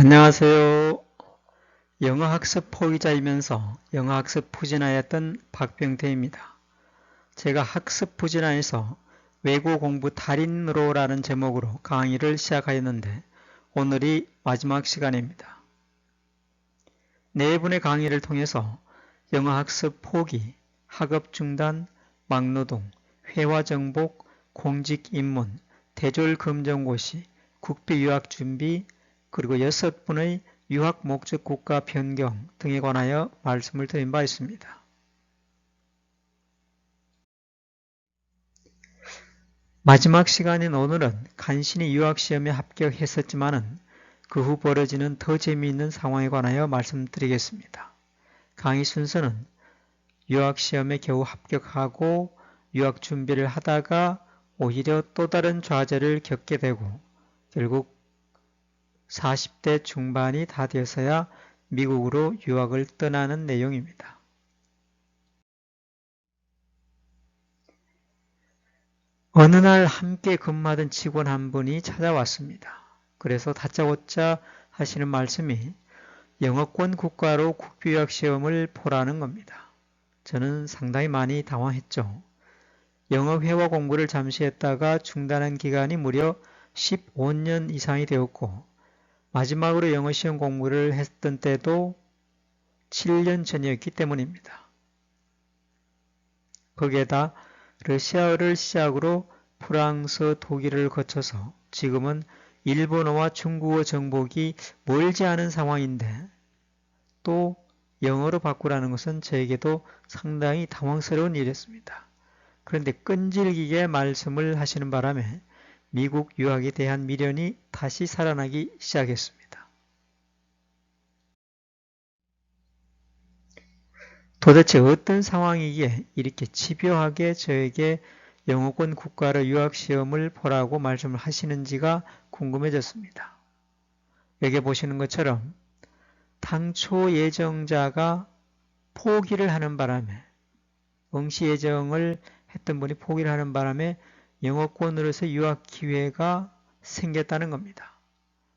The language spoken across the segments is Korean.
안녕하세요. 영어학습 포기자이면서 영어학습 부진하였던 박병태입니다. 제가 학습 부진하에서 외국어 공부 달인으로 라는 제목으로 강의를 시작하였는데 오늘이 마지막 시간입니다. 네 분의 강의를 통해서 영어학습 포기, 학업 중단, 막노동, 회화 정복, 공직 입문, 대졸 검정고시, 국비 유학 준비, 그리고 6분의 유학 목적 국가 변경 등에 관하여 말씀을 드린 바 있습니다. 마지막 시간인 오늘은 간신히 유학시험에 합격했었지만은 그 후 벌어지는 더 재미있는 상황에 관하여 말씀드리겠습니다. 강의 순서는 유학시험에 겨우 합격하고 유학 준비를 하다가 오히려 또 다른 좌절을 겪게 되고 결국 40대 중반이 다 되어서야 미국으로 유학을 떠나는 내용입니다. 어느 날 함께 근무하던 직원 한 분이 찾아왔습니다. 그래서 다짜고짜 하시는 말씀이 영어권 국가로 국비유학 시험을 보라는 겁니다. 저는 상당히 많이 당황했죠. 영어 회화 공부를 잠시 했다가 중단한 기간이 무려 15년 이상이 되었고 마지막으로 영어 시험 공부를 했던 때도 7년 전이었기 때문입니다. 거기에다 러시아어를 시작으로 프랑스, 독일을 거쳐서 지금은 일본어와 중국어 정복이 멀지 않은 상황인데 또 영어로 바꾸라는 것은 저에게도 상당히 당황스러운 일이었습니다. 그런데 끈질기게 말씀을 하시는 바람에 미국 유학에 대한 미련이 다시 살아나기 시작했습니다. 도대체 어떤 상황이기에 이렇게 집요하게 저에게 영어권 국가로 유학시험을 보라고 말씀을 하시는지가 궁금해졌습니다. 여기 보시는 것처럼 당초 예정자가 포기를 하는 바람에 응시 예정을 했던 분이 포기를 하는 바람에 영어권으로서 유학 기회가 생겼다는 겁니다.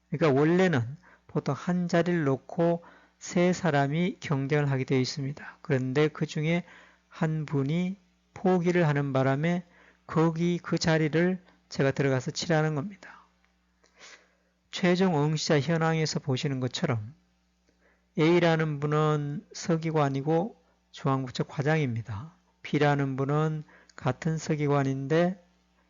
그러니까 원래는 보통 한 자리를 놓고 세 사람이 경쟁을 하게 되어 있습니다. 그런데 그 중에 한 분이 포기를 하는 바람에 거기 그 자리를 제가 들어가서 치라는 겁니다. 최종 응시자 현황에서 보시는 것처럼 A라는 분은 서기관이고 중앙부처 과장입니다. B라는 분은 같은 서기관인데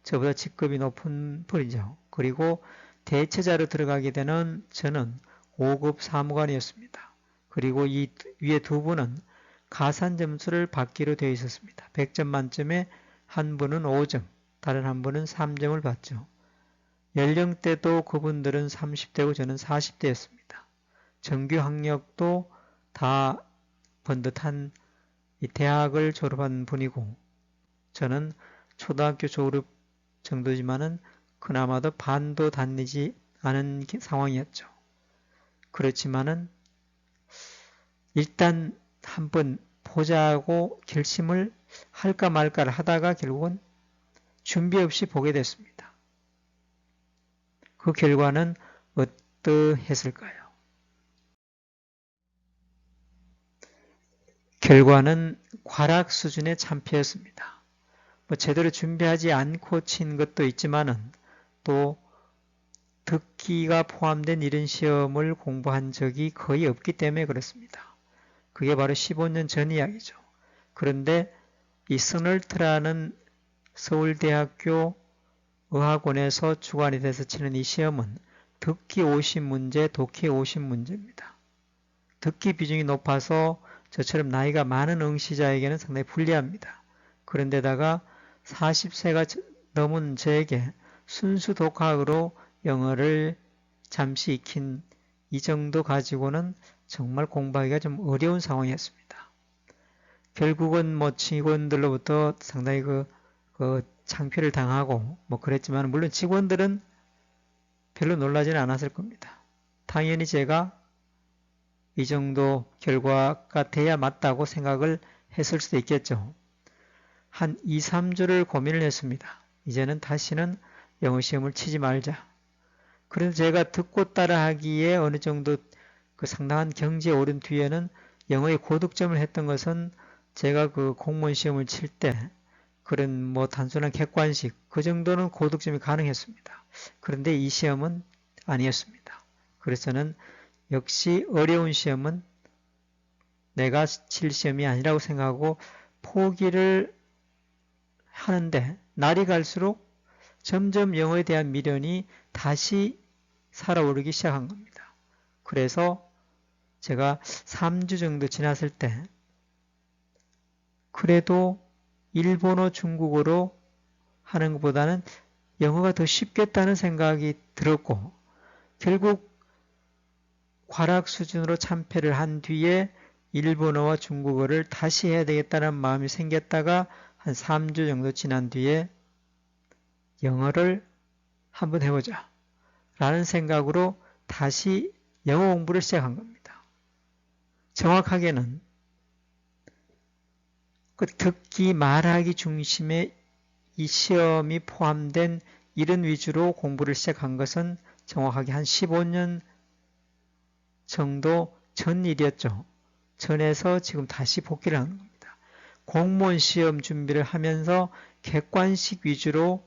저보다 직급이 높은 분이죠. 그리고 대체자로 들어가게 되는 저는 5급 사무관이었습니다. 그리고 이 위에 두 분은 가산 점수를 받기로 되어 있었습니다. 100점 만점에 한 분은 5점, 다른 한 분은 3점을 받죠. 연령대도 그분들은 30대고 저는 40대였습니다. 정규 학력도 다 번듯한 대학을 졸업한 분이고 저는 초등학교 졸업 정도지만은 그나마도 반도 다니지 않은 상황이었죠. 그렇지만은 일단 한번 보자고 결심을 할까 말까를 하다가 결국은 준비 없이 보게 됐습니다. 그 결과는 어떠했을까요? 결과는 과락 수준의 참패였습니다. 제대로 준비하지 않고 친 것도 있지만은 또 듣기가 포함된 이런 시험을 공부한 적이 거의 없기 때문에 그렇습니다. 그게 바로 15년 전 이야기죠. 그런데 이 스널트라는 서울대학교 의학원에서 주관이 돼서 치는 이 시험은 듣기 50문제, 독해 50문제입니다. 듣기 비중이 높아서 저처럼 나이가 많은 응시자에게는 상당히 불리합니다. 그런데다가 40세가 넘은 저에게 순수 독학으로 영어를 잠시 익힌 이 정도 가지고는 정말 공부하기가 좀 어려운 상황이었습니다. 결국은 직원들로부터 상당히 창피를 당하고 그랬지만 물론 직원들은 별로 놀라지는 않았을 겁니다. 당연히 제가 이 정도 결과가 돼야 맞다고 생각을 했을 수도 있겠죠. 한 2, 3주를 고민을 했습니다. 이제는 다시는 영어 시험을 치지 말자. 그래서 제가 듣고 따라하기에 어느 정도 그 상당한 경지에 오른 뒤에는 영어의 고득점을 했던 것은 제가 그 공무원 시험을 칠 때 그런 뭐 단순한 객관식 그 정도는 고득점이 가능했습니다. 그런데 이 시험은 아니었습니다. 그래서 저는 역시 어려운 시험은 내가 칠 시험이 아니라고 생각하고 포기를 하는데 날이 갈수록 점점 영어에 대한 미련이 다시 살아오르기 시작한 겁니다. 그래서 제가 3주 정도 지났을 때 그래도 일본어, 중국어로 하는 것보다는 영어가 더 쉽겠다는 생각이 들었고 결국 과락 수준으로 참패를 한 뒤에 일본어와 중국어를 다시 해야 되겠다는 마음이 생겼다가 한 3주 정도 지난 뒤에 영어를 한번 해보자 라는 생각으로 다시 영어 공부를 시작한 겁니다. 정확하게는 그 듣기, 말하기 중심의 이 시험이 포함된 이런 위주로 공부를 시작한 것은 정확하게 한 15년 정도 전 일이었죠. 전에서 지금 다시 복귀를 하는 겁니다. 공무원 시험 준비를 하면서 객관식 위주로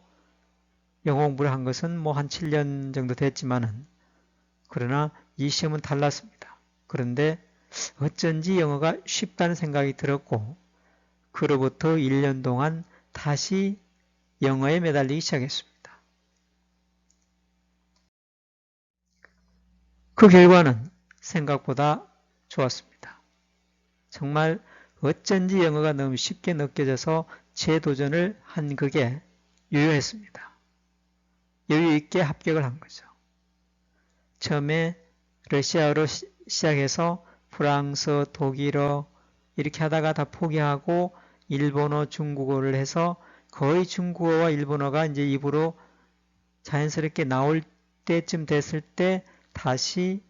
영어 공부를 한 것은 뭐 한 7년 정도 됐지만은 그러나 이 시험은 달랐습니다. 그런데 어쩐지 영어가 쉽다는 생각이 들었고 그로부터 1년 동안 다시 영어에 매달리기 시작했습니다. 그 결과는 생각보다 좋았습니다. 정말 어쩐지 영어가 너무 쉽게 느껴져서 재도전을 한 그게 유효했습니다. 여유 있게 합격을 한 거죠. 처음에 러시아어로 시작해서 프랑스어, 독일어 이렇게 하다가 다 포기하고 일본어, 중국어를 해서 거의 중국어와 일본어가 이제 입으로 자연스럽게 나올 때쯤 됐을 때 다시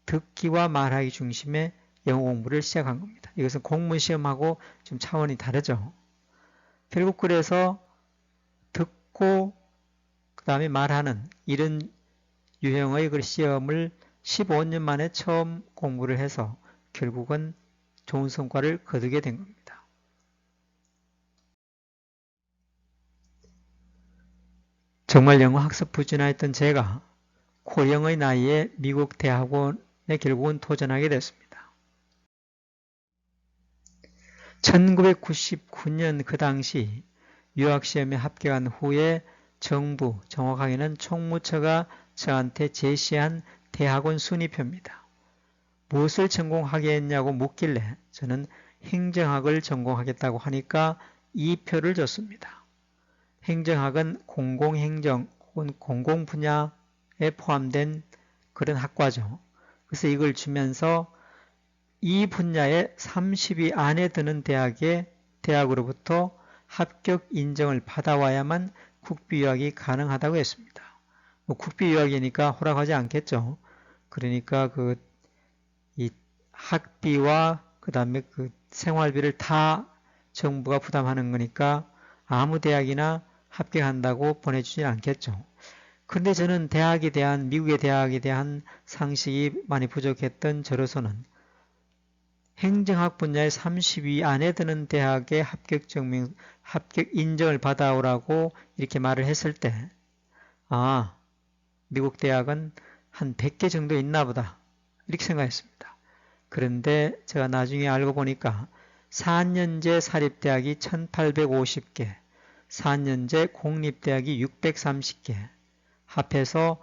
듣기와 말하기 중심의 영어 공부를 시작한 겁니다. 이것은 공문 시험하고 좀 차원이 다르죠. 결국 그래서 듣고 그 다음에 말하는 이런 유형의 그 시험을 15년 만에 처음 공부를 해서 결국은 좋은 성과를 거두게 된 겁니다. 정말 영어 학습 부진하였던 제가 고령의 나이에 미국 대학원에 결국은 도전하게 됐습니다. 1999년 그 당시 유학시험에 합격한 후에 정부, 정확하게는 총무처가 저한테 제시한 대학원 순위표입니다. 무엇을 전공하겠냐고 묻길래 저는 행정학을 전공하겠다고 하니까 이 표를 줬습니다. 행정학은 공공행정 혹은 공공 분야에 포함된 그런 학과죠. 그래서 이걸 주면서 이 분야에 30위 안에 드는 대학으로부터 합격 인정을 받아와야만 국비 유학이 가능하다고 했습니다. 뭐 국비 유학이니까 허락하지 않겠죠. 그러니까 이 학비와 그 다음에 그 생활비를 다 정부가 부담하는 거니까 아무 대학이나 합격한다고 보내주진 않겠죠. 그런데 저는 미국의 대학에 대한 상식이 많이 부족했던 저로서는 행정학 분야의 30위 안에 드는 대학의 합격 인정을 받아오라고 이렇게 말을 했을 때, 미국 대학은 한 100개 정도 있나 보다. 이렇게 생각했습니다. 그런데 제가 나중에 알고 보니까 4년제 사립대학이 1850개, 4년제 공립대학이 630개, 합해서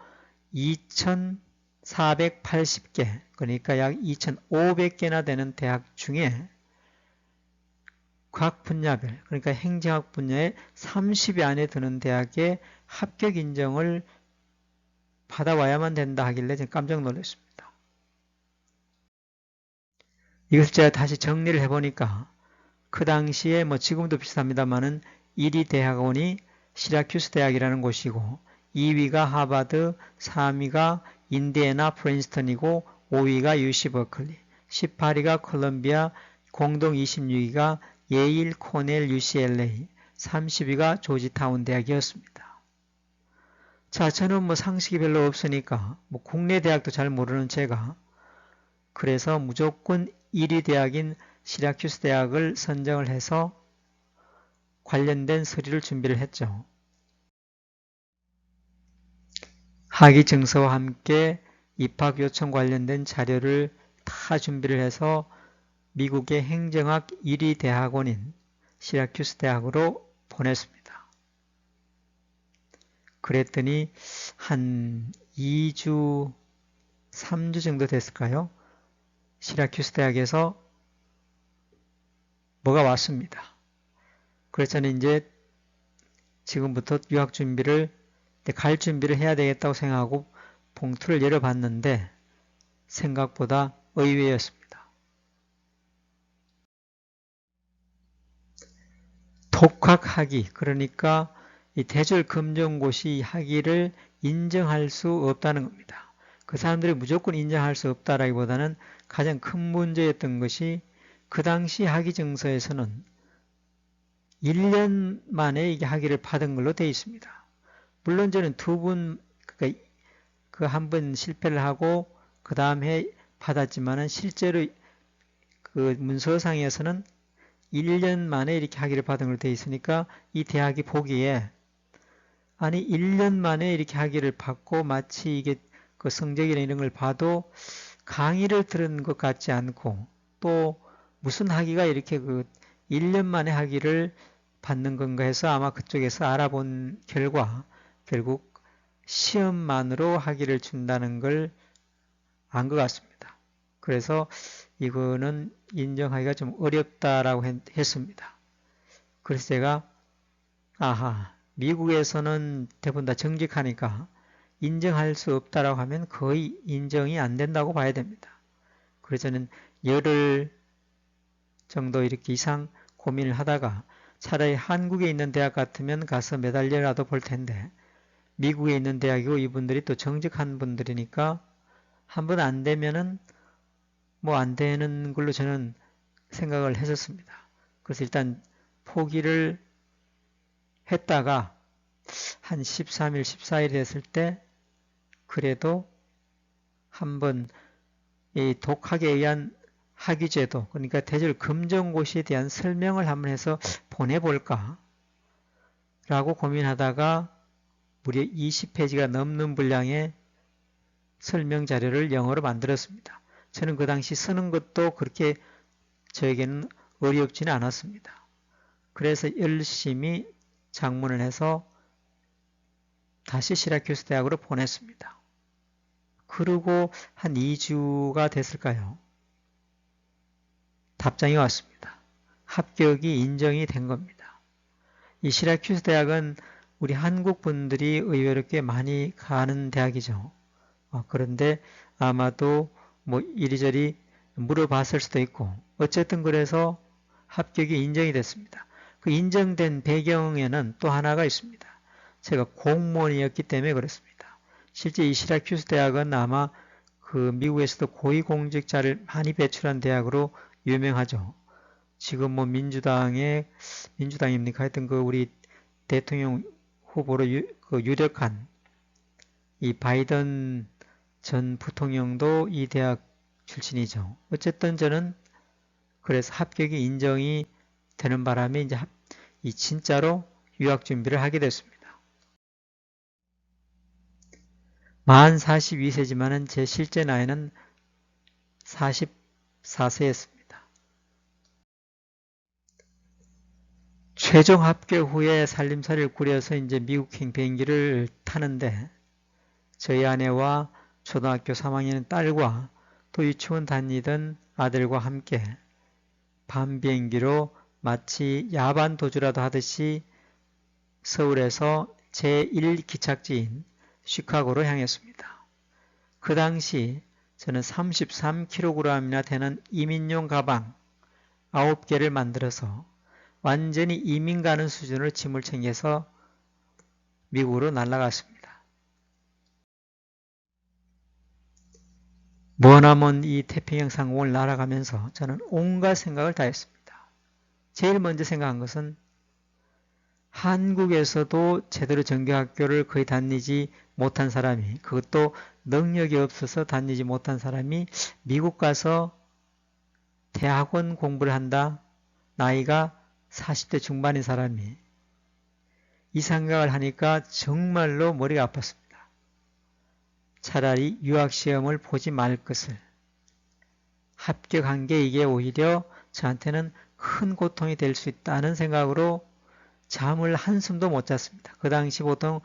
2480개, 그러니까 약 2500개나 되는 대학 중에 각 분야별, 그러니까 행정학 분야에 30위 안에 드는 대학의 합격 인정을 받아와야만 된다 하길래 제가 깜짝 놀랐습니다. 이것을 제가 다시 정리를 해보니까 그 당시에 뭐 지금도 비슷합니다만은 1위 대학원이 시라큐스 대학이라는 곳이고 2위가 하버드, 3위가 인디애나 프린스턴이고 5위가 UC 버클리, 18위가 콜럼비아, 공동 26위가 예일, 코넬, UCLA, 30위가 조지타운 대학이었습니다. 자, 저는 뭐 상식이 별로 없으니까 뭐 국내 대학도 잘 모르는 제가 그래서 무조건 1위 대학인 시라큐스 대학을 선정을 해서 관련된 서류를 준비를 했죠. 학위 증서와 함께 입학 요청 관련된 자료를 다 준비를 해서 미국의 행정학 1위 대학원인 시라큐스 대학으로 보냈습니다. 그랬더니 한 2주, 3주 정도 됐을까요? 시라큐스 대학에서 뭐가 왔습니다. 그래서 저는 이제 지금부터 유학 준비를, 갈 준비를 해야 되겠다고 생각하고 봉투를 열어봤는데 생각보다 의외였습니다. 독학학위, 그러니까 이 대졸 검정고시 학위를 인정할 수 없다는 겁니다. 그 사람들이 무조건 인정할 수 없다라기보다는 가장 큰 문제였던 것이 그 당시 학위 증서에서는 1년 만에 이게 학위를 받은 걸로 되어 있습니다. 물론 저는 그러니까 그 한 번 실패를 하고 그 다음 해 받았지만은 실제로 그 문서상에서는 1년 만에 이렇게 학위를 받은 걸로 되어 있으니까 이 대학이 보기에 아니 1년 만에 이렇게 학위를 받고 마치 이게 그 성적이나 이런 걸 봐도 강의를 들은 것 같지 않고 또 무슨 학위가 이렇게 그 1년 만에 학위를 받는 건가 해서 아마 그쪽에서 알아본 결과 결국 시험만으로 학위를 준다는 걸 안 것 같습니다. 그래서 이거는 인정하기가 좀 어렵다라고 했습니다. 그래서 제가 아하, 미국에서는 대부분 다 정직하니까 인정할 수 없다라고 하면 거의 인정이 안 된다고 봐야 됩니다. 그래서 저는 열흘 정도 이렇게 이상 고민을 하다가 차라리 한국에 있는 대학 같으면 가서 매달려라도 볼 텐데 미국에 있는 대학이고 이분들이 또 정직한 분들이니까 한번 안 되면은 뭐 안 되는 걸로 저는 생각을 했었습니다. 그래서 일단 포기를 했다가 한 13일, 14일 됐을 때 그래도 한번 이 독학에 의한 학위제도, 그러니까 대졸 검정고시에 대한 설명을 한번 해서 보내볼까 라고 고민하다가 무려 20페이지가 넘는 분량의 설명 자료를 영어로 만들었습니다. 저는 그 당시 쓰는 것도 그렇게 저에게는 어렵지는 않았습니다. 그래서 열심히 장문을 해서 다시 시라큐스 대학으로 보냈습니다. 그리고 한 2주가 됐을까요? 답장이 왔습니다. 합격이 인정이 된 겁니다. 이 시라큐스 대학은 우리 한국 분들이 의외로 꽤 많이 가는 대학이죠. 그런데 아마도 뭐 이리저리 물어봤을 수도 있고 어쨌든 그래서 합격이 인정이 됐습니다. 그 인정된 배경에는 또 하나가 있습니다. 제가 공무원이었기 때문에 그렇습니다. 실제 이 시라큐스 대학은 아마 그 미국에서도 고위공직자를 많이 배출한 대학으로 유명하죠. 지금 뭐 민주당입니까? 하여튼 그 우리 대통령 후보로 유력한 이 바이든 전 부통령도 이 대학 출신이죠. 어쨌든 저는 그래서 합격이 인정이 되는 바람에 이제 진짜로 유학 준비를 하게 됐습니다. 만 42세지만은 제 실제 나이는 44세였습니다. 최종 합격 후에 살림살이를 꾸려서 이제 미국행 비행기를 타는데 저희 아내와 초등학교 3학년 딸과 또 유치원 다니던 아들과 함께 밤 비행기로 마치 야반 도주라도 하듯이 서울에서 제1기착지인 시카고로 향했습니다. 그 당시 저는 33kg이나 되는 이민용 가방 9개를 만들어서 완전히 이민 가는 수준으로 짐을 챙겨서 미국으로 날아갔습니다. 머나먼 이 태평양 상공을 날아가면서 저는 온갖 생각을 다 했습니다. 제일 먼저 생각한 것은 한국에서도 제대로 정규학교를 거의 다니지 못한 사람이, 그것도 능력이 없어서 다니지 못한 사람이 미국 가서 대학원 공부를 한다. 나이가 40대 중반인 사람이 이 생각을 하니까 정말로 머리가 아팠습니다. 차라리 유학시험을 보지 말 것을. 합격한 게 이게 오히려 저한테는 큰 고통이 될 수 있다는 생각으로 잠을 한숨도 못 잤습니다. 그 당시 보통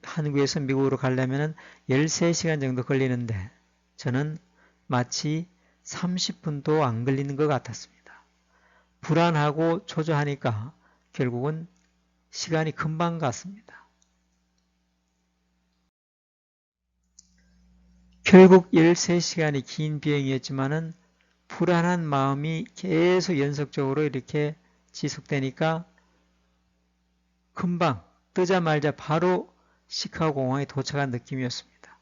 한국에서 미국으로 가려면 13시간 정도 걸리는데 저는 마치 30분도 안 걸리는 것 같았습니다. 불안하고 초조하니까 결국은 시간이 금방 갔습니다. 결국 13시간이 긴 비행이었지만은 불안한 마음이 계속 연속적으로 이렇게 지속되니까 금방 뜨자마자 바로 시카고 공항에 도착한 느낌이었습니다.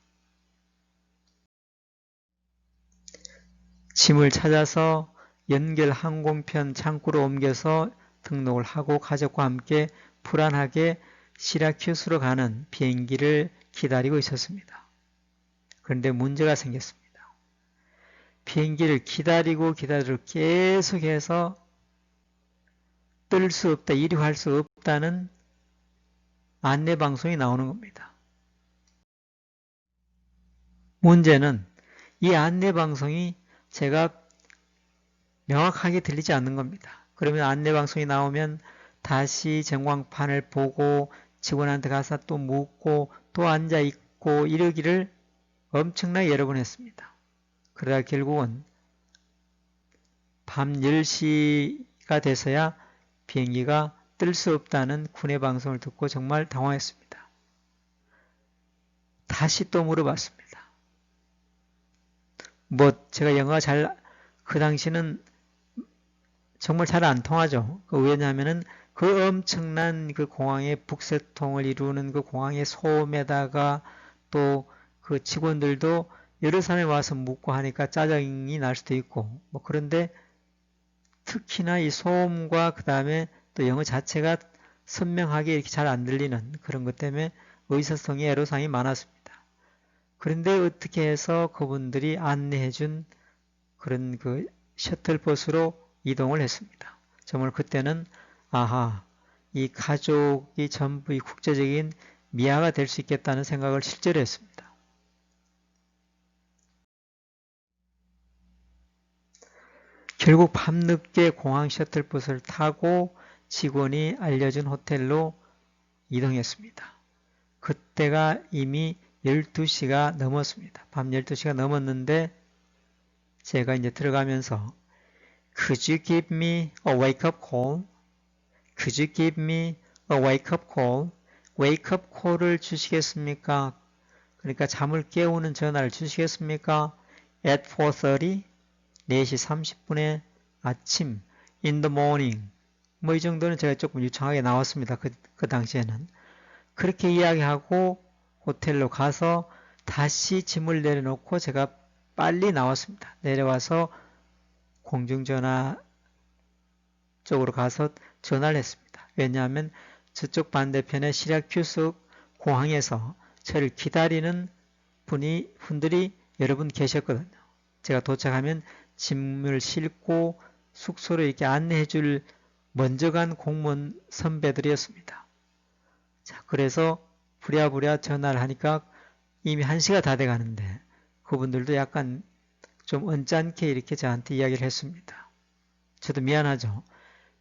짐을 찾아서 연결 항공편 창구로 옮겨서 등록을 하고 가족과 함께 불안하게 시라큐스로 가는 비행기를 기다리고 있었습니다. 그런데 문제가 생겼습니다. 비행기를 기다리고 계속해서 뜰 수 없다, 이륙할 수 없다는 안내방송이 나오는 겁니다. 문제는 이 안내방송이 제가 명확하게 들리지 않는 겁니다. 그러면 안내방송이 나오면 다시 전광판을 보고 직원한테 가서 또 묻고 또 앉아있고 이러기를 엄청나게 여러 번 했습니다. 그러다 결국은 밤 10시가 돼서야 비행기가 뜰 수 없다는 군의 방송을 듣고 정말 당황했습니다. 다시 또 물어봤습니다. 제가 영어가 그 당시는 정말 잘 안 통하죠. 왜냐하면은 그 엄청난 그 공항의 북새통을 이루는 그 공항의 소음에다가 또 그 직원들도 여러 사람이 와서 묻고 하니까 짜증이 날 수도 있고 그런데 특히나 이 소음과 그 다음에 또 영어 자체가 선명하게 이렇게 잘 안 들리는 그런 것 때문에 의사소통의 애로사항이 많았습니다. 그런데 어떻게 해서 그분들이 안내해준 그런 그 셔틀버스로 이동을 했습니다. 정말 그때는 이 가족이 전부 이 국제적인 미아가 될 수 있겠다는 생각을 실제로 했습니다. 결국 밤늦게 공항 셔틀버스를 타고 직원이 알려준 호텔로 이동했습니다. 그때가 이미 12시가 넘었습니다. 밤 12시가 넘었는데 제가 이제 들어가면서 Could you give me a wake-up call? Could you give me a wake-up call? wake-up call을 주시겠습니까? 그러니까 잠을 깨우는 전화를 주시겠습니까? At 4:30? 4시 30분에 아침 in the morning 이 정도는 제가 조금 유창하게 나왔습니다. 그 당시에는. 그렇게 이야기하고 호텔로 가서 다시 짐을 내려놓고 제가 빨리 나왔습니다. 내려와서 공중전화 쪽으로 가서 전화를 했습니다. 왜냐하면 저쪽 반대편에 시라큐스 공항에서 저를 기다리는 분들이 여러 분 계셨거든요. 제가 도착하면 짐을 싣고 숙소로 이렇게 안내해 줄 먼저 간 공무원 선배들이었습니다. 자, 그래서 부랴부랴 전화를 하니까 이미 1시가 다 돼 가는데 그분들도 약간 좀 언짢게 이렇게 저한테 이야기를 했습니다. 저도 미안하죠.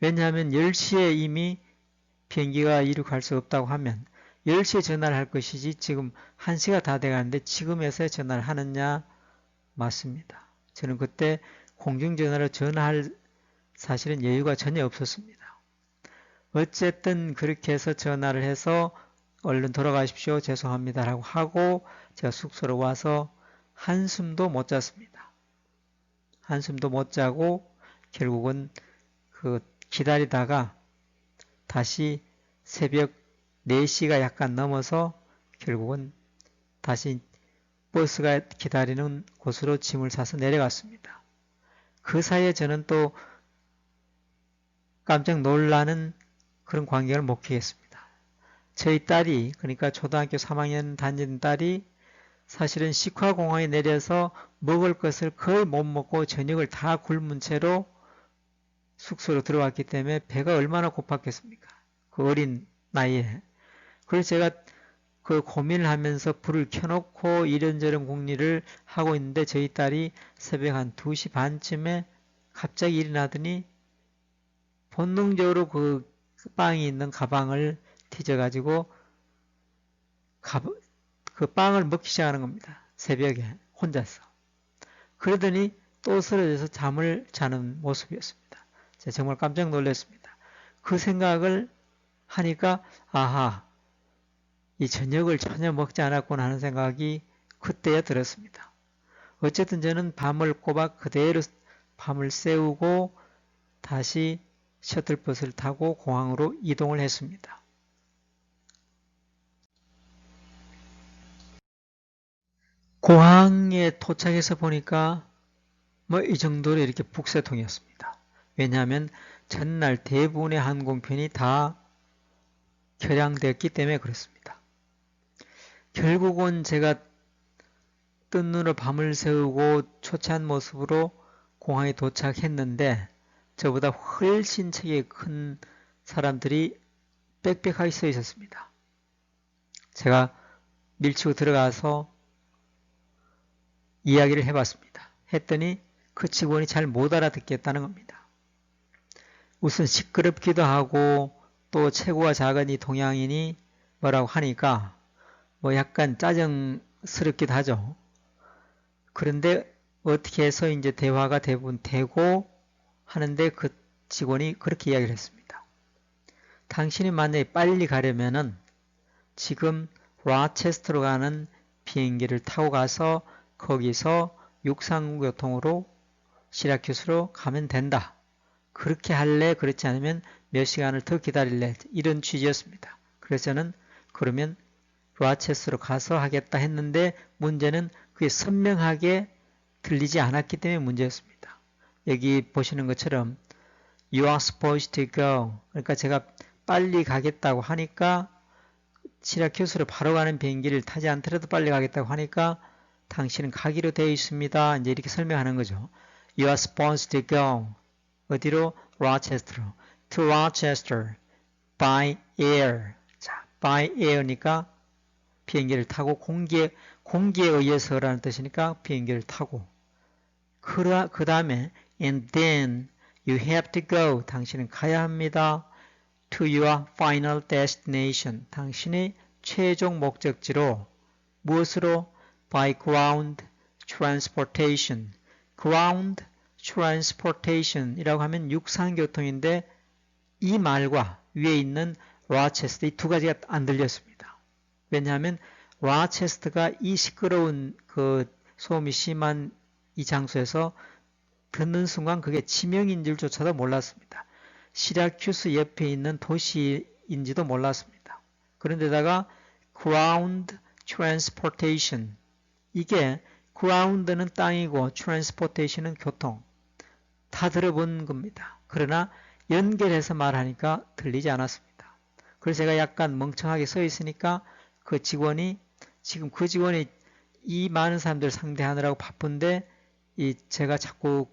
왜냐하면 10시에 이미 비행기가 이륙할 수 없다고 하면 10시에 전화를 할 것이지 지금 1시가 다 돼 가는데 지금에서 전화를 하느냐 맞습니다. 저는 그때 공중전화로 전화할 사실은 여유가 전혀 없었습니다. 어쨌든 그렇게 해서 전화를 해서 얼른 돌아가십시오. 죄송합니다. 라고 하고 제가 숙소로 와서 한숨도 못 잤습니다. 한숨도 못 자고 결국은 기다리다가 다시 새벽 4시가 약간 넘어서 결국은 다시 버스가 기다리는 곳으로 짐을 싸서 내려갔습니다. 그 사이에 저는 또 깜짝 놀라는 그런 광경을 목격했습니다. 저희 딸이, 그러니까 초등학교 3학년 다니는 딸이 사실은 식화공항에 내려서 먹을 것을 거의 못 먹고 저녁을 다 굶은 채로 숙소로 들어왔기 때문에 배가 얼마나 고팠겠습니까? 그 어린 나이에. 그래서 제가 그 고민을 하면서 불을 켜놓고 이런저런 궁리를 하고 있는데 저희 딸이 새벽 한 2시 반쯤에 갑자기 일어나더니 본능적으로 그 빵이 있는 가방을 뒤져가지고 그 빵을 먹기 시작하는 겁니다. 새벽에 혼자서. 그러더니 또 쓰러져서 잠을 자는 모습이었습니다. 제가 정말 깜짝 놀랐습니다. 그 생각을 하니까 아하, 이 저녁을 전혀 먹지 않았구나 하는 생각이 그때야 들었습니다. 어쨌든 저는 밤을 꼬박 그대로 밤을 새우고 다시 셔틀버스를 타고 공항으로 이동을 했습니다. 공항에 도착해서 보니까 뭐 이 정도로 이렇게 북새통이었습니다. 왜냐하면 전날 대부분의 항공편이 다 결항되었기 때문에 그렇습니다. 결국은 제가 뜬 눈으로 밤을 새우고 초췌한 모습으로 공항에 도착했는데 저보다 훨씬 체격이 큰 사람들이 빽빽하게 서 있었습니다. 제가 밀치고 들어가서 이야기를 해봤습니다. 했더니 그 직원이 잘 못 알아듣겠다는 겁니다. 우선 시끄럽기도 하고 또 체구가 작은 이 동양인이 뭐라고 하니까 뭐 약간 짜증스럽기도 하죠. 그런데 어떻게 해서 이제 대화가 대부분 되고 하는데 그 직원이 그렇게 이야기를 했습니다. 당신이 만약에 빨리 가려면은 지금 라체스터로 가는 비행기를 타고 가서 거기서 육상교통으로 시라큐스로 가면 된다. 그렇게 할래? 그렇지 않으면 몇 시간을 더 기다릴래? 이런 취지였습니다. 그래서 저는 그러면 라체스터로 가서 하겠다 했는데 문제는 그게 선명하게 들리지 않았기 때문에 문제였습니다. 여기 보시는 것처럼 You are supposed to go. 그러니까 제가 빨리 가겠다고 하니까 시라큐스로 바로 가는 비행기를 타지 않더라도 빨리 가겠다고 하니까 당신은 가기로 되어 있습니다. 이제 이렇게 설명하는 거죠. You are supposed to go. 어디로? Rochester로. To Rochester by air. 자, by air니까 비행기를 타고 공기에 의해서라는 뜻이니까 비행기를 타고 그 다음에 and then you have to go. 당신은 가야 합니다. To your final destination. 당신의 최종 목적지로 무엇으로? By ground transportation. ground transportation 이라고 하면 육상교통인데 이 말과 위에 있는 라체스터 이 두 가지가 안 들렸습니다. 왜냐하면 라체스터가 이 시끄러운 그 소음이 심한 이 장소에서 듣는 순간 그게 지명인 줄조차도 몰랐습니다. 시라큐스 옆에 있는 도시인지도 몰랐습니다. 그런데다가 ground transportation 이게 ground는 땅이고 transportation은 교통 다 들어본 겁니다. 그러나 연결해서 말하니까 들리지 않았습니다. 그래서 제가 약간 멍청하게 서 있으니까 그 직원이 지금 그 직원이 이 많은 사람들 상대하느라고 바쁜데 제가 자꾸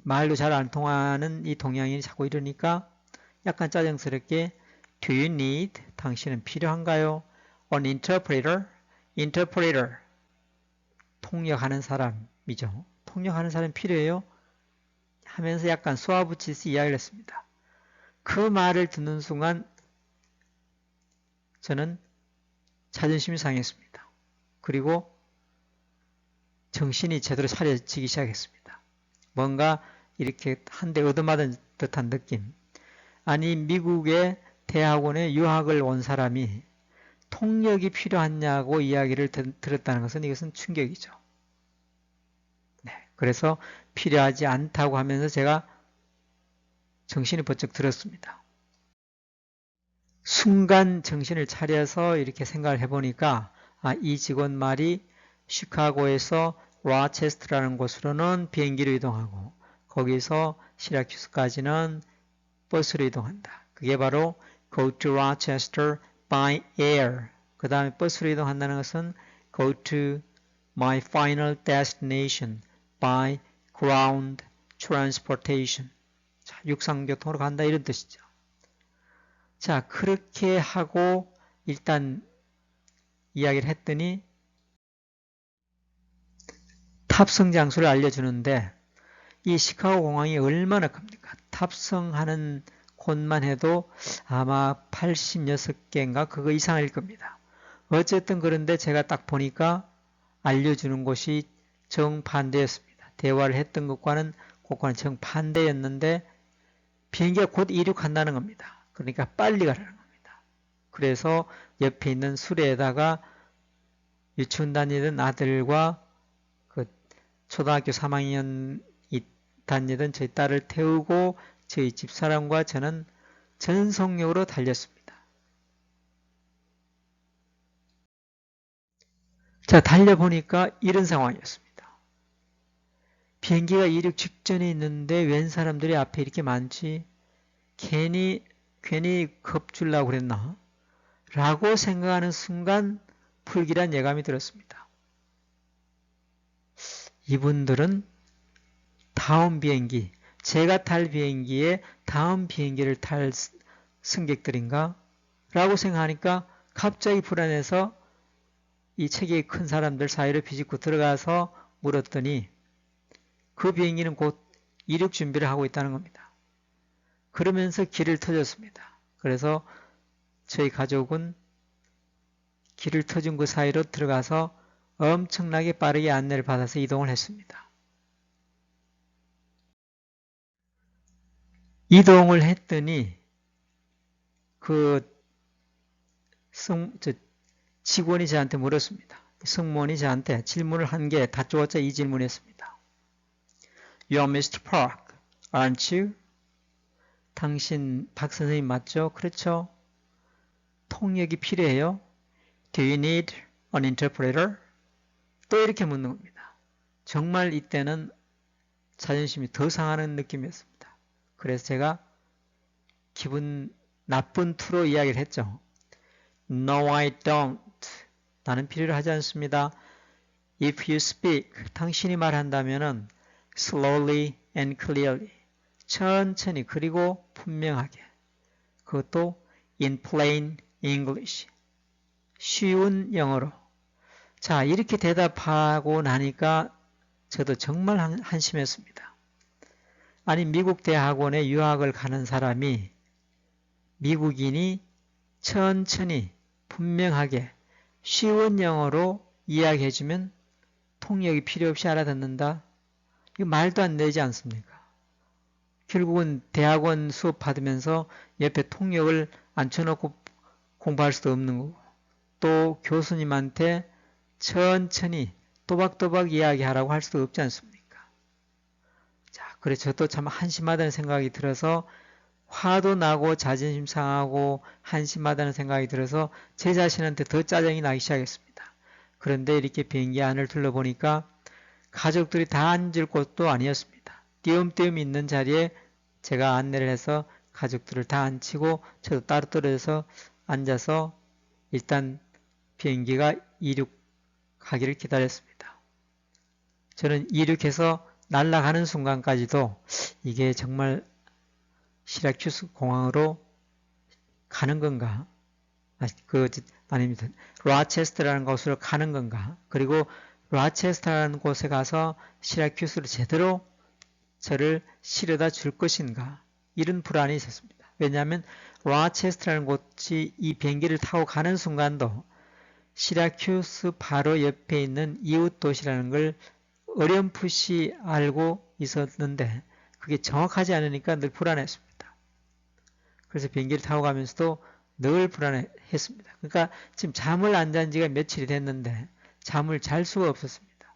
말도 잘 안 통하는 이 동양인이 자꾸 이러니까 약간 짜증스럽게 Do you need? 당신은 필요한가요? An interpreter? interpreter 통역하는 사람이죠. 통역하는 사람이 필요해요? 하면서 약간 쏘아붙이듯이 이야기를 했습니다. 그 말을 듣는 순간 저는 자존심이 상했습니다. 그리고 정신이 제대로 차려지기 시작했습니다. 뭔가 이렇게 한 대 얻어맞은 듯한 느낌. 아니 미국의 대학원에 유학을 온 사람이 통역이 필요하냐고 이야기를 들었다는 것은 이것은 충격이죠. 네, 그래서 필요하지 않다고 하면서 제가 정신이 번쩍 들었습니다. 순간 정신을 차려서 이렇게 생각을 해보니까 이 직원 말이 시카고에서 라체스터라는 곳으로는 비행기로 이동하고 거기서 시라큐스까지는 버스로 이동한다. 그게 바로 Go to Rochester by air. 그 다음에 버스로 이동한다는 것은 go to my final destination by ground transportation. 자, 육상교통으로 간다 이런 뜻이죠. 자, 그렇게 하고 일단 이야기를 했더니 탑승 장소를 알려주는데 이 시카고 공항이 얼마나 큽니까? 탑승하는 곳만 해도 아마 86개인가 그거 이상일 겁니다. 어쨌든 그런데 제가 딱 보니까 알려주는 곳이 정반대였습니다. 대화를 했던 것과는 정반대였는데 비행기가 곧 이륙한다는 겁니다. 그러니까 빨리 가라는 겁니다. 그래서 옆에 있는 수레에다가 유치원 다니던 아들과 그 초등학교 3학년 다니던 저희 딸을 태우고 저희 집사람과 저는 전속력으로 달렸습니다. 자, 달려보니까 이런 상황이었습니다. 비행기가 이륙 직전에 있는데 웬 사람들이 앞에 이렇게 많지? 괜히 겁주려고 그랬나? 라고 생각하는 순간 불길한 예감이 들었습니다. 이분들은 다음 비행기, 제가 탈 비행기에 다음 비행기를 탈 승객들인가? 라고 생각하니까 갑자기 불안해서 이 체격이 큰 사람들 사이로 비집고 들어가서 물었더니 그 비행기는 곧 이륙 준비를 하고 있다는 겁니다. 그러면서 길을 터줬습니다. 그래서 저희 가족은 길을 터준 그 사이로 들어가서 엄청나게 빠르게 안내를 받아서 이동을 했습니다. 이동을 했더니 직원이 저한테 물었습니다. 승무원이 저한테 질문을 한 게 다짜고짜 이 질문이었습니다. You're Mr. Park, aren't you? 당신 박 선생님 맞죠? 그렇죠? 통역이 필요해요? Do you need an interpreter? 또 이렇게 묻는 겁니다. 정말 이때는 자존심이 더 상하는 느낌이었습니다. 그래서 제가 기분 나쁜 투로 이야기를 했죠. No, I don't. 나는 필요로 하지 않습니다. If you speak, 당신이 말한다면은 slowly and clearly, 천천히 그리고 분명하게, 그것도 in plain English, 쉬운 영어로. 자, 이렇게 대답하고 나니까 저도 정말 한심했습니다. 아니, 미국 대학원에 유학을 가는 사람이 미국인이 천천히 분명하게 쉬운 영어로 이야기해주면 통역이 필요 없이 알아듣는다? 이거 말도 안 되지 않습니까? 결국은 대학원 수업 받으면서 옆에 통역을 앉혀놓고 공부할 수도 없는 거고 또 교수님한테 천천히 또박또박 이야기하라고 할 수도 없지 않습니까? 자, 그래서 저도 참 한심하다는 생각이 들어서 화도 나고 자존심 상하고 한심하다는 생각이 들어서 제 자신한테 더 짜증이 나기 시작했습니다. 그런데 이렇게 비행기 안을 둘러보니까 가족들이 다 앉을 곳도 아니었습니다. 띄엄띄엄 있는 자리에 제가 안내를 해서 가족들을 다 앉히고 저도 따로 떨어져서 앉아서 일단 비행기가 이륙하기를 기다렸습니다. 저는 이륙해서 날아가는 순간까지도 이게 정말 시라큐스 공항으로 가는 건가? 아닙니다. 로체스터라는 곳으로 가는 건가? 그리고 로체스터라는 곳에 가서 시라큐스로 제대로 저를 실어다 줄 것인가? 이런 불안이 있었습니다. 왜냐하면 로체스터라는 곳이 이 비행기를 타고 가는 순간도 시라큐스 바로 옆에 있는 이웃 도시라는 걸 어렴풋이 알고 있었는데 그게 정확하지 않으니까 늘 불안했습니다. 그래서 비행기를 타고 가면서도 늘 불안했습니다. 그러니까 지금 잠을 안 잔 지가 며칠이 됐는데 잠을 잘 수가 없었습니다.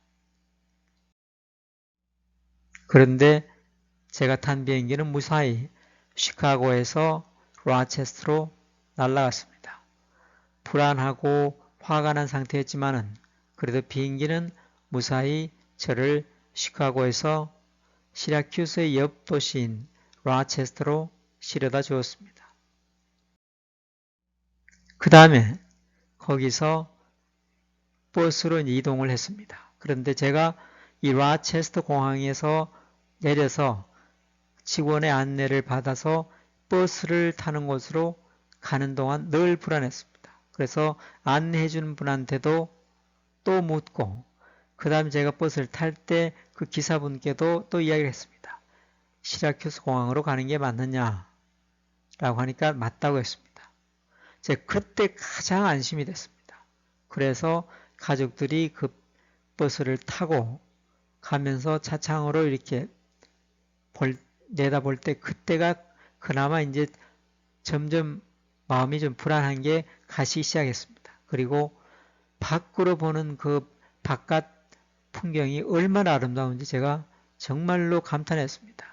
그런데 제가 탄 비행기는 무사히 시카고에서 로체스터로 날아갔습니다. 불안하고 화가 난 상태였지만은 그래도 비행기는 무사히 저를 시카고에서 시라큐스의 옆 도시인 로체스터로 실어다 주었습니다. 그 다음에 거기서 버스로 이동을 했습니다. 그런데 제가 이 라체스터 공항에서 내려서 직원의 안내를 받아서 버스를 타는 곳으로 가는 동안 늘 불안했습니다. 그래서 안내해 주는 분한테도 또 묻고 그 다음에 제가 버스를 탈 때 그 기사분께도 또 이야기를 했습니다. 시라큐스 공항으로 가는 게 맞느냐 라고 하니까 맞다고 했습니다. 제가 그때 가장 안심이 됐습니다. 그래서 가족들이 그 버스를 타고 가면서 차창으로 이렇게 내다볼 때 그때가 그나마 이제 점점 마음이 좀 불안한 게 가시기 시작했습니다. 그리고 밖으로 보는 그 바깥 풍경이 얼마나 아름다운지 제가 정말로 감탄했습니다.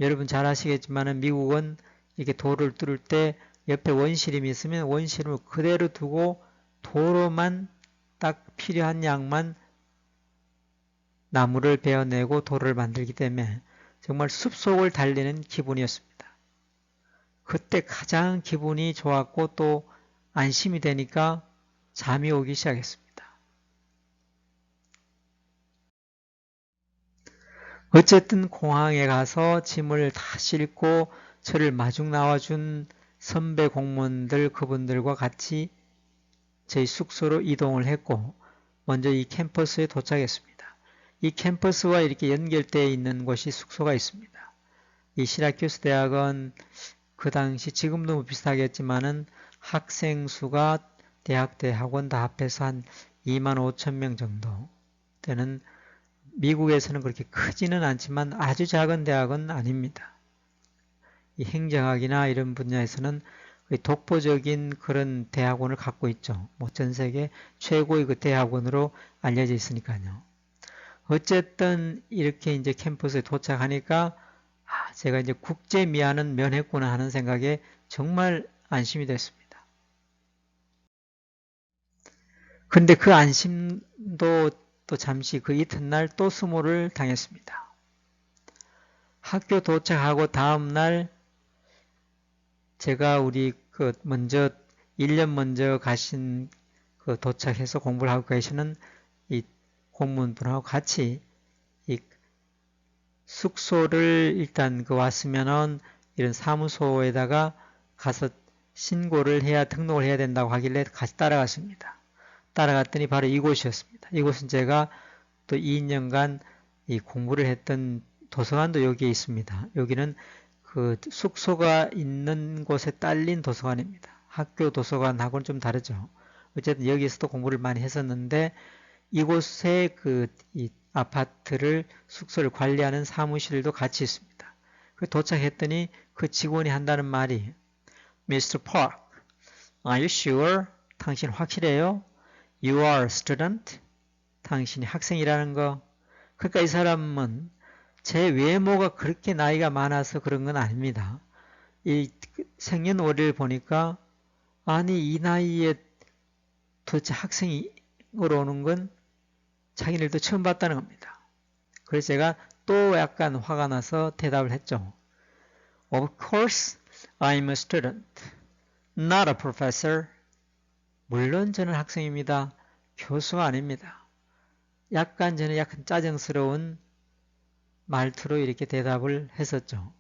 여러분 잘 아시겠지만 미국은 이렇게 도로를 뚫을 때 옆에 원시림이 있으면 원시림을 그대로 두고 도로만 딱 필요한 양만 나무를 베어내고 도로를 만들기 때문에 정말 숲속을 달리는 기분이었습니다. 그때 가장 기분이 좋았고 또 안심이 되니까 잠이 오기 시작했습니다. 어쨌든 공항에 가서 짐을 다 싣고 저를 마중 나와준 선배 공무원들 그분들과 같이 저희 숙소로 이동을 했고 먼저 이 캠퍼스에 도착했습니다. 이 캠퍼스와 이렇게 연결되어 있는 곳이 숙소가 있습니다. 이 시라큐스 대학은 그 당시 지금도 뭐 비슷하겠지만은 학생 수가 대학원 다 합해서 한 2만 5천 명 정도 되는 미국에서는 그렇게 크지는 않지만 아주 작은 대학은 아닙니다. 이 행정학이나 이런 분야에서는 독보적인 그런 대학원을 갖고 있죠. 뭐 전 세계 최고의 그 대학원으로 알려져 있으니까요. 어쨌든 이렇게 이제 캠퍼스에 도착하니까 제가 이제 국제 미아는 면했구나 하는 생각에 정말 안심이 됐습니다. 근데 그 안심도 또 잠시 그 이튿날 또 수모를 당했습니다. 학교 도착하고 다음날 제가 우리 그 먼저 1년 먼저 가신 그 도착해서 공부를 하고 계시는 이 공무원분하고 같이 이 숙소를 일단 그 왔으면은 이런 사무소에다가 가서 신고를 해야 등록을 해야 된다고 하길래 같이 따라갔습니다. 따라갔더니 바로 이곳이었습니다. 이곳은 제가 또 2년간 이 공부를 했던 도서관도 여기에 있습니다. 여기는 그 숙소가 있는 곳에 딸린 도서관입니다. 학교 도서관하고는 좀 다르죠. 어쨌든 여기에서도 공부를 많이 했었는데 이곳에 이 아파트를 숙소를 관리하는 사무실도 같이 있습니다. 도착했더니 그 직원이 한다는 말이 Mr. Park, are you sure? 당신 확실해요? You are a student? 당신이 학생이라는 거. 그러니까 이 사람은 제 외모가 그렇게 나이가 많아서 그런 건 아닙니다. 이 생년월일을 보니까 아니 이 나이에 도대체 학생으로 오는 건 자기네들도 처음 봤다는 겁니다. 그래서 제가 또 약간 화가 나서 대답을 했죠. Of course, I'm a student, not a professor. 물론 저는 학생입니다. 교수가 아닙니다. 약간 저는 약간 짜증스러운 말투로 이렇게 대답을 했었죠.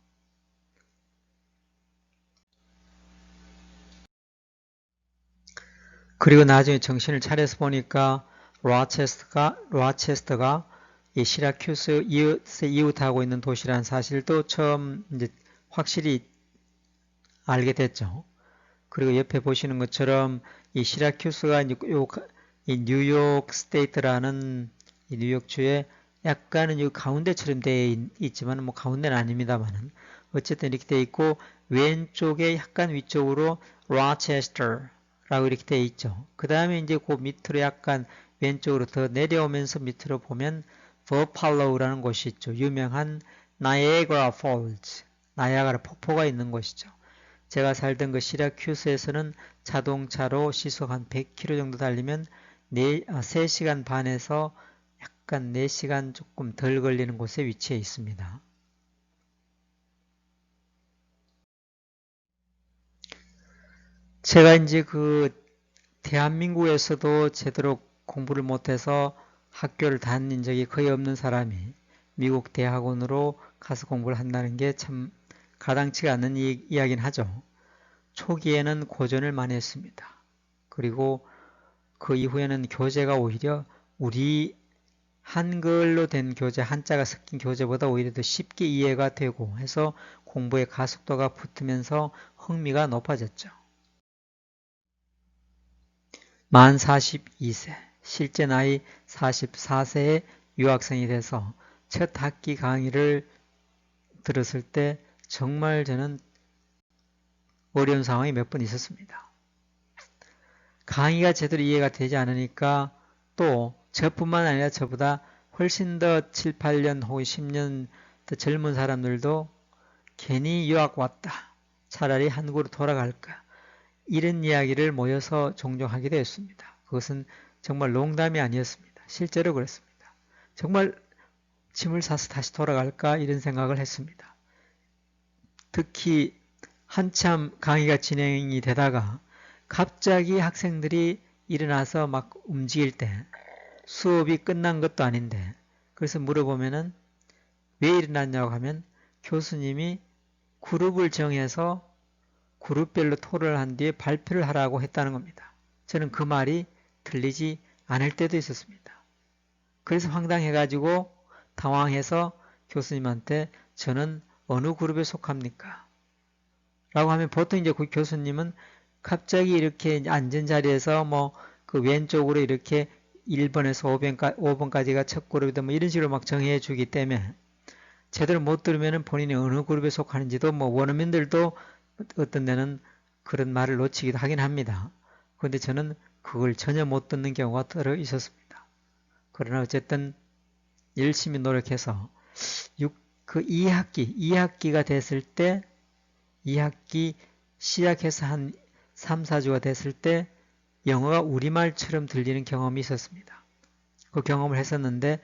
그리고 나중에 정신을 차려서 보니까 로체스터가 이 시라큐스 이웃하고 있는 도시라는 사실도 처음 이제 확실히 알게 됐죠. 그리고 옆에 보시는 것처럼 이 시라큐스가 이 뉴욕 스테이트라는 이 뉴욕주의 약간은 이 가운데처럼 되어 있지만 뭐 가운데는 아닙니다만은 어쨌든 이렇게 되어 있고 왼쪽에 약간 위쪽으로 로체스터라고 이렇게 되어 있죠. 그 다음에 이제 그 밑으로 약간 왼쪽으로 더 내려오면서 밑으로 보면 버팔로우라는 곳이 있죠. 유명한 나이아가라 폴즈, 나이아가라 폭포가 있는 곳이죠. 제가 살던 그 시라큐스에서는 자동차로 시속 한 100km 정도 달리면 3시간 반에서 약간 4시간 조금 덜 걸리는 곳에 위치해 있습니다. 제가 이제 대한민국에서도 제대로 공부를 못해서 학교를 다닌 적이 거의 없는 사람이 미국 대학원으로 가서 공부를 한다는 게 참 가당치가 않는 이야기는 하죠. 초기에는 고전을 많이 했습니다. 그리고 그 이후에는 교재가 오히려 우리 한글로 된 교재, 한자가 섞인 교재보다 오히려 더 쉽게 이해가 되고 해서 공부의 가속도가 붙으면서 흥미가 높아졌죠. 만 42세, 실제 나이 44세의 유학생이 돼서 첫 학기 강의를 들었을 때 정말 저는 어려운 상황이 몇 번 있었습니다. 강의가 제대로 이해가 되지 않으니까 또 저뿐만 아니라 저보다 훨씬 더 7, 8년 혹은 10년 더 젊은 사람들도 괜히 유학 왔다. 차라리 한국으로 돌아갈까. 이런 이야기를 모여서 종종 하기도 했습니다. 그것은 정말 농담이 아니었습니다. 실제로 그랬습니다. 정말 짐을 싸서 다시 돌아갈까 이런 생각을 했습니다. 특히 한참 강의가 진행이 되다가 갑자기 학생들이 일어나서 막 움직일 때 수업이 끝난 것도 아닌데 그래서 물어보면은 왜 일어났냐고 하면 교수님이 그룹을 정해서 그룹별로 토론을 한 뒤에 발표를 하라고 했다는 겁니다. 저는 그 말이 들리지 않을 때도 있었습니다. 그래서 황당해가지고 당황해서 교수님한테 저는 어느 그룹에 속합니까? 라고 하면 보통 이제 그 교수님은 갑자기 이렇게 앉은 자리에서 뭐 그 왼쪽으로 이렇게 1번에서 5번까지가 첫 그룹이다 뭐 이런 식으로 막 정해 주기 때문에 제대로 못 들으면 본인이 어느 그룹에 속하는지도 뭐 원어민들도 어떤 데는 그런 말을 놓치기도 하긴 합니다. 그런데 저는 그걸 전혀 못 듣는 경우가 들어 있었습니다. 그러나 어쨌든 열심히 노력해서 그 2학기가 됐을 때 2학기 시작해서 한 3, 4주가 됐을 때 영어가 우리말처럼 들리는 경험이 있었습니다. 그 경험을 했었는데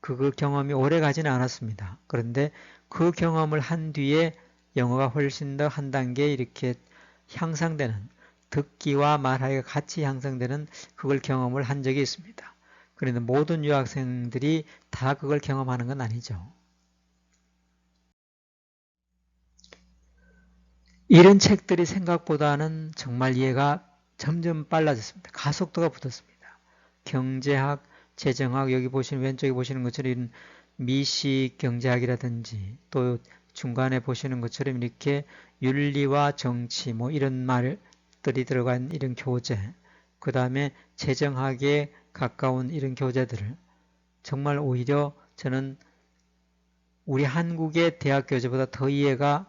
그 경험이 오래 가지는 않았습니다. 그런데 그 경험을 한 뒤에 영어가 훨씬 더 한 단계 이렇게 향상되는 듣기와 말하기가 같이 향상되는 그걸 경험을 한 적이 있습니다. 그런데 모든 유학생들이 다 그걸 경험하는 건 아니죠. 이런 책들이 생각보다는 정말 이해가 점점 빨라졌습니다. 가속도가 붙었습니다. 경제학, 재정학, 여기 보시는 왼쪽에 보시는 것처럼 이런 미식 경제학이라든지 또 중간에 보시는 것처럼 이렇게 윤리와 정치 뭐 이런 말들이 들어간 이런 교재, 그 다음에 재정학에 가까운 이런 교재들을 정말 오히려 저는 우리 한국의 대학 교재보다 더 이해가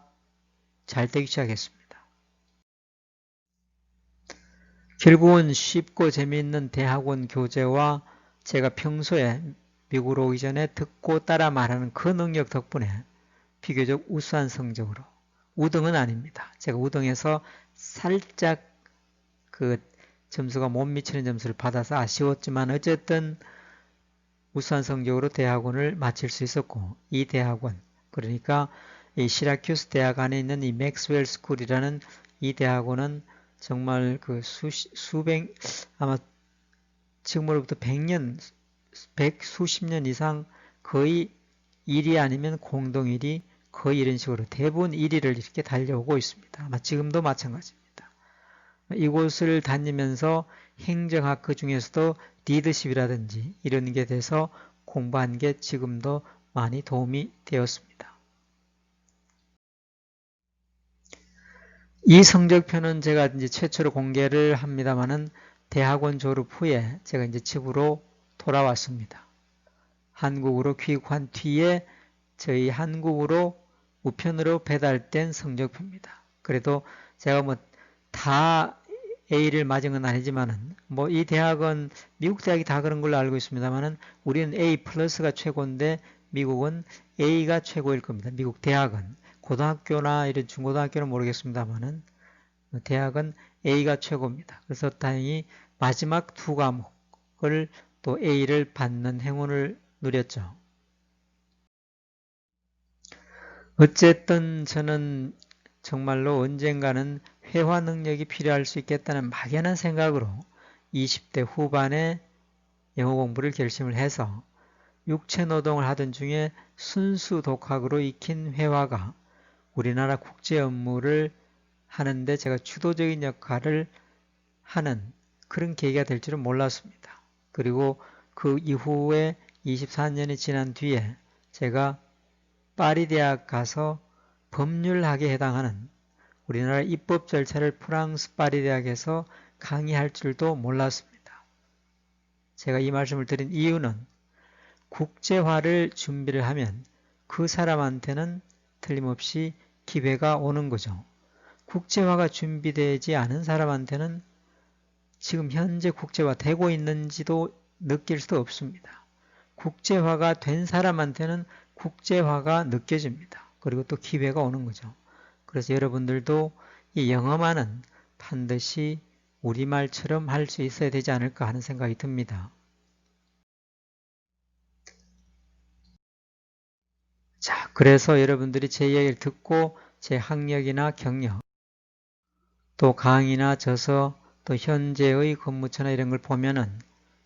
잘 되기 시작했습니다. 결국은 쉽고 재미있는 대학원 교재와 제가 평소에 미국으로 오기 전에 듣고 따라 말하는 그 능력 덕분에 비교적 우수한 성적으로 우등은 아닙니다. 제가 우등에서 살짝 그 점수가 못 미치는 점수를 받아서 아쉬웠지만 어쨌든 우수한 성적으로 대학원을 마칠 수 있었고 이 대학원 그러니까 이 시라큐스 대학 안에 있는 이 맥스웰 스쿨이라는 이 대학원은 정말 그 수백 아마 지금으로부터 100년 수십 년 이상 거의 1위 아니면 공동 1위 거의 이런 식으로 대부분 1위를 이렇게 달려오고 있습니다. 아마 지금도 마찬가지입니다. 이곳을 다니면서 행정학 그 중에서도 리더십이라든지 이런 게 돼서 공부한 게 지금도 많이 도움이 되었습니다. 이 성적표는 제가 이제 최초로 공개를 합니다만은 대학원 졸업 후에 제가 이제 집으로 돌아왔습니다. 한국으로 귀국한 뒤에 저희 한국으로 우편으로 배달된 성적표입니다. 그래도 제가 뭐 다 A를 맞은 건 아니지만은 뭐 이 대학은 미국 대학이 다 그런 걸로 알고 있습니다만은 우리는 A 플러스가 최고인데 미국은 A가 최고일 겁니다. 미국 대학은 고등학교나 이런 중고등학교는 모르겠습니다만은 대학은 A가 최고입니다. 그래서 다행히 마지막 두 과목을 또 A를 받는 행운을 누렸죠. 어쨌든 저는 정말로 언젠가는 회화 능력이 필요할 수 있겠다는 막연한 생각으로 20대 후반에 영어 공부를 결심을 해서 육체 노동을 하던 중에 순수 독학으로 익힌 회화가 우리나라 국제 업무를 하는데 제가 주도적인 역할을 하는 그런 계기가 될 줄은 몰랐습니다. 그리고 그 이후에 24년이 지난 뒤에 제가 파리 대학 가서 법률학에 해당하는 우리나라 입법 절차를 프랑스 파리 대학에서 강의할 줄도 몰랐습니다. 제가 이 말씀을 드린 이유는 국제화를 준비를 하면 그 사람한테는 틀림없이 기회가 오는 거죠. 국제화가 준비되지 않은 사람한테는 지금 현재 국제화 되고 있는지도 느낄 수도 없습니다. 국제화가 된 사람한테는 국제화가 느껴집니다. 그리고 또 기회가 오는 거죠. 그래서 여러분들도 이 영어만은 반드시 우리말처럼 할 수 있어야 되지 않을까 하는 생각이 듭니다. 자, 그래서 여러분들이 제 이야기를 듣고 제 학력이나 경력, 또 강의나 저서, 또 현재의 근무처나 이런 걸 보면은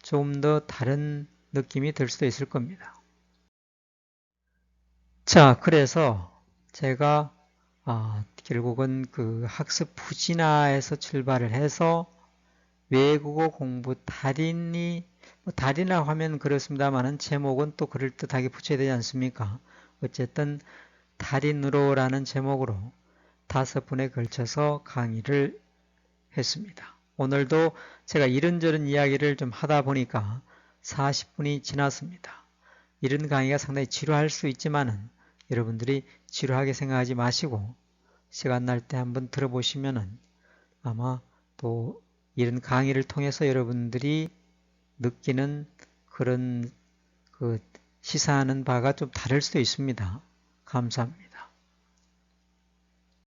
좀 더 다른 느낌이 들 수도 있을 겁니다. 자, 그래서 제가 결국은 그 학습 부진화에서 출발을 해서 외국어 공부 달인이 달인이라고 하면 그렇습니다만은 제목은 또 그럴듯하게 붙여야 되지 않습니까? 어쨌든 달인으로라는 제목으로 5번에 걸쳐서 강의를 했습니다. 오늘도 제가 이런저런 이야기를 좀 하다 보니까 40분이 지났습니다. 이런 강의가 상당히 지루할 수 있지만은 여러분들이 지루하게 생각하지 마시고 시간 날 때 한번 들어보시면은 아마 또 이런 강의를 통해서 여러분들이 느끼는 그런 시사하는 바가 좀 다를 수도 있습니다. 감사합니다.